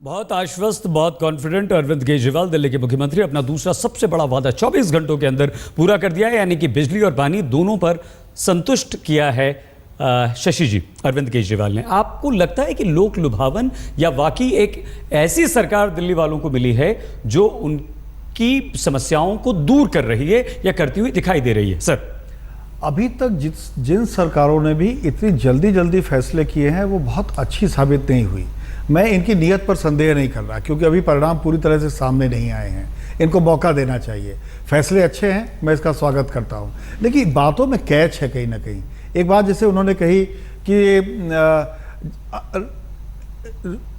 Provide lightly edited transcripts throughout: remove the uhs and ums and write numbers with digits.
बहुत आश्वस्त, बहुत कॉन्फिडेंट अरविंद केजरीवाल दिल्ली के मुख्यमंत्री अपना दूसरा सबसे बड़ा वादा 24 घंटों के अंदर पूरा कर दिया है, यानी कि बिजली और पानी दोनों पर संतुष्ट किया है शशि जी अरविंद केजरीवाल ने। आपको लगता है कि लोक लुभावन या वाकई एक ऐसी सरकार दिल्ली वालों को मिली है जो उनकी समस्याओं को दूर कर रही है या करती हुई दिखाई दे रही है? सर, अभी तक जिन सरकारों ने भी इतनी जल्दी फैसले किए हैं वो बहुत अच्छी साबित नहीं हुई। मैं इनकी नीयत पर संदेह नहीं कर रहा क्योंकि अभी परिणाम पूरी तरह से सामने नहीं आए हैं। इनको मौका देना चाहिए। फैसले अच्छे हैं, मैं इसका स्वागत करता हूं, लेकिन बातों में कैच है कहीं ना कहीं। एक बात जैसे उन्होंने कही कि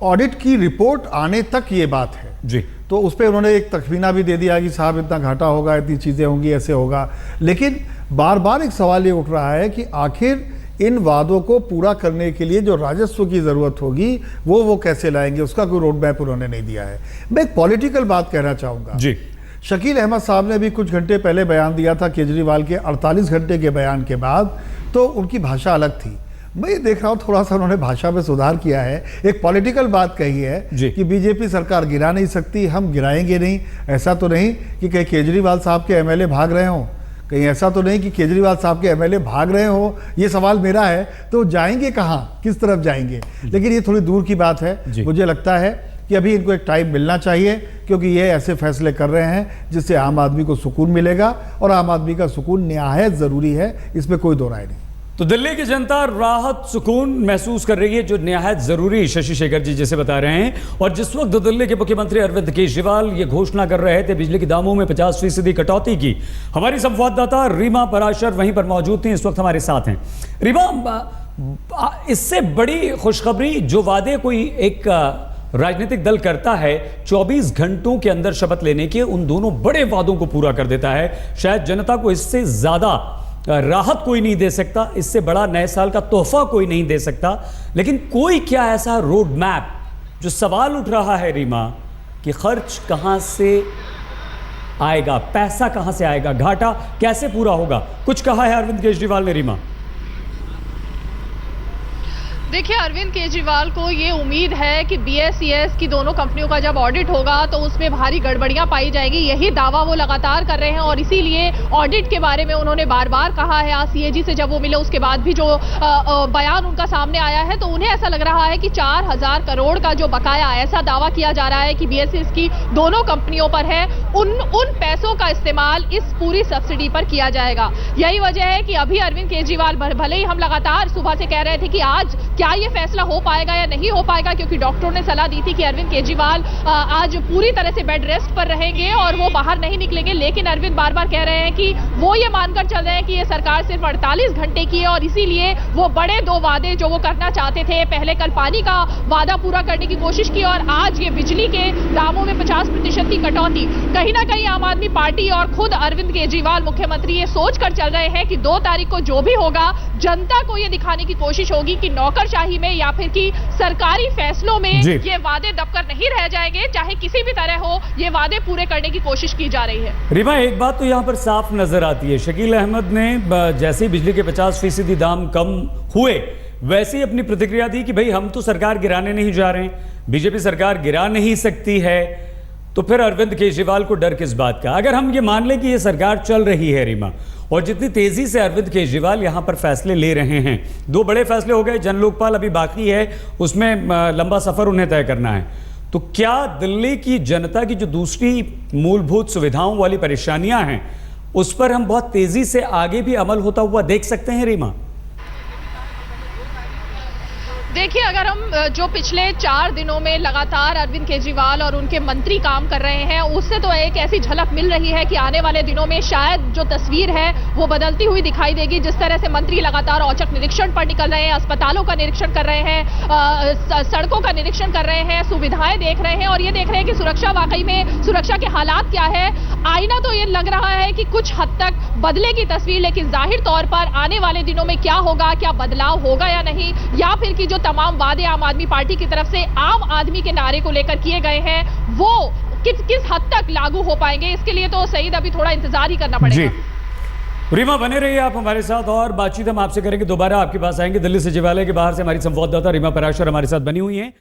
ऑडिट की रिपोर्ट आने तक ये बात है जी, तो उस पर उन्होंने एक तखमीना भी दे दिया कि साहब इतना घाटा होगा, इतनी चीज़ें होंगी, ऐसे होगा। लेकिन बार बार एक सवाल ये उठ रहा है कि आखिर इन वादों को पूरा करने के लिए जो राजस्व की ज़रूरत होगी वो कैसे लाएंगे, उसका कोई रोड मैप उन्होंने नहीं दिया है। मैं एक पॉलिटिकल बात कहना चाहूँगा जी। शकील अहमद साहब ने भी कुछ घंटे पहले बयान दिया था केजरीवाल के 48 घंटे के बयान के बाद, तो उनकी भाषा अलग थी। मैं ये देख रहा हूँ थोड़ा सा उन्होंने भाषा में सुधार किया है। एक पॉलिटिकल बात कही है कि बीजेपी सरकार गिरा नहीं सकती, हम गिराएंगे नहीं। ऐसा तो नहीं कि कहीं केजरीवाल साहब के एमएलए भाग रहे हों, कहीं ऐसा तो नहीं कि केजरीवाल साहब के एमएलए भाग रहे हो। ये सवाल मेरा है, तो जाएंगे कहाँ, किस तरफ जाएंगे? लेकिन ये थोड़ी दूर की बात है। मुझे लगता है कि अभी इनको एक टाइम मिलना चाहिए क्योंकि ये ऐसे फैसले कर रहे हैं जिससे आम आदमी को सुकून मिलेगा और आम आदमी का सुकून निहायत ज़रूरी है, इसमें कोई दो राय नहीं। तो दिल्ली की जनता राहत सुकून महसूस कर रही है जो निहायत जरूरी शशि शेखर जी जैसे बता रहे हैं। और जिस वक्त दिल्ली के मुख्यमंत्री अरविंद केजरीवाल ये घोषणा कर रहे थे बिजली के दामों में 50% कटौती की, हमारी संवाददाता रीमा पराशर वहीं पर मौजूद थी, इस वक्त हमारे साथ हैं। रीमा, इससे बड़ी खुशखबरी जो वादे कोई एक राजनीतिक दल करता है 24 घंटों के अंदर शपथ लेने के, उन दोनों बड़े वादों को पूरा कर देता है। शायद जनता को इससे ज्यादा राहत कोई नहीं दे सकता, इससे बड़ा नए साल का तोहफा कोई नहीं दे सकता। लेकिन कोई क्या ऐसा रोड मैप, जो सवाल उठ रहा है रीमा कि खर्च कहां से आएगा, पैसा कहां से आएगा, घाटा कैसे पूरा होगा, कुछ कहा है अरविंद केजरीवाल ने? रीमा, देखिए, अरविंद केजरीवाल को ये उम्मीद है कि BSES की दोनों कंपनियों का जब ऑडिट होगा तो उसमें भारी गड़बड़ियां पाई जाएंगी। यही दावा वो लगातार कर रहे हैं और इसीलिए ऑडिट के बारे में उन्होंने बार बार कहा है। आज CAG से जब वो मिले उसके बाद भी जो बयान उनका सामने आया है तो उन्हें ऐसा लग रहा है कि 4000 करोड़ का जो बकाया, ऐसा दावा किया जा रहा है कि BSES की दोनों कंपनियों पर है, उन पैसों का इस्तेमाल इस पूरी सब्सिडी पर किया जाएगा। यही वजह है कि अभी अरविंद केजरीवाल, भले ही हम लगातार सुबह से कह रहे थे कि आज क्या ये फैसला हो पाएगा या नहीं हो पाएगा, क्योंकि डॉक्टरों ने सलाह दी थी कि अरविंद केजरीवाल आज पूरी तरह से बेड रेस्ट पर रहेंगे और वो बाहर नहीं निकलेंगे। लेकिन अरविंद बार बार कह रहे हैं कि वो ये मानकर चल रहे हैं कि ये सरकार सिर्फ 48 घंटे की है और इसीलिए वो बड़े दो वादे जो वो करना चाहते थे, पहले कल पानी का वादा पूरा करने की कोशिश की और आज ये बिजली के दामों में 50% की कटौती। कहीं ना कहीं आम आदमी पार्टी और खुद अरविंद केजरीवाल मुख्यमंत्री ये सोच कर चल रहे हैं कि 2 तारीख को जो भी होगा, जनता को ये दिखाने की कोशिश होगी कि नौकरशाही में या फिर कि सरकारी फैसलों में ये वादे दबकर नहीं रह जाएंगे। चाहे किसी भी तरह हो, ये वादे पूरे करने की कोशिश की जा रही है। रीमा, एक बात तो यहाँ पर साफ नजर आती है, शकील अहमद ने जैसे ही बिजली के 50% दाम कम हुए वैसे ही अपनी प्रतिक्रिया दी कि भाई हम तो सरकार गिराने नहीं जा रहे हैं, बीजेपी सरकार गिरा नहीं सकती है। तो फिर अरविंद केजरीवाल को डर किस बात का? अगर हम ये मान लें कि ये सरकार चल रही है रीमा, और जितनी तेजी से अरविंद केजरीवाल यहां पर फैसले ले रहे हैं, 2 बड़े फैसले हो गए, जन लोकपाल अभी बाकी है, उसमें लंबा सफर उन्हें तय करना है, तो क्या दिल्ली की जनता की जो दूसरी मूलभूत सुविधाओं वाली परेशानियां हैं उस पर हम बहुत तेजी से आगे भी अमल होता हुआ देख सकते हैं रीमा? देखिए, अगर हम जो पिछले 4 दिनों में लगातार अरविंद केजरीवाल और उनके मंत्री काम कर रहे हैं, उससे तो एक ऐसी झलक मिल रही है कि आने वाले दिनों में शायद जो तस्वीर है वो बदलती हुई दिखाई देगी। जिस तरह से मंत्री लगातार औचक निरीक्षण पर निकल रहे हैं, अस्पतालों का निरीक्षण कर रहे हैं, सड़कों का निरीक्षण कर रहे हैं, सुविधाएं देख रहे हैं और ये देख रहे हैं कि सुरक्षा, वाकई में सुरक्षा के हालात क्या है। आईना तो ये लग रहा है कि कुछ हद तक बदले की तस्वीर, लेकिन जाहिर तौर पर आने वाले दिनों में क्या होगा, क्या बदलाव होगा या नहीं, या फिर कि जो तमाम वादे आम आदमी पार्टी की तरफ से आम आदमी के नारे को लेकर किए गए हैं वो किस हद तक लागू हो पाएंगे, इसके लिए तो सईद अभी थोड़ा इंतजार ही करना पड़ेगा। रीमा, बने रहिए आप हमारे साथ और बातचीत हम आपसे करेंगे। दोबारा आपके पास आएंगे। दिल्ली सचिवालय के बाहर से हमारी संवाददाता रीमा पराशर हमारे साथ बनी हुई हैं।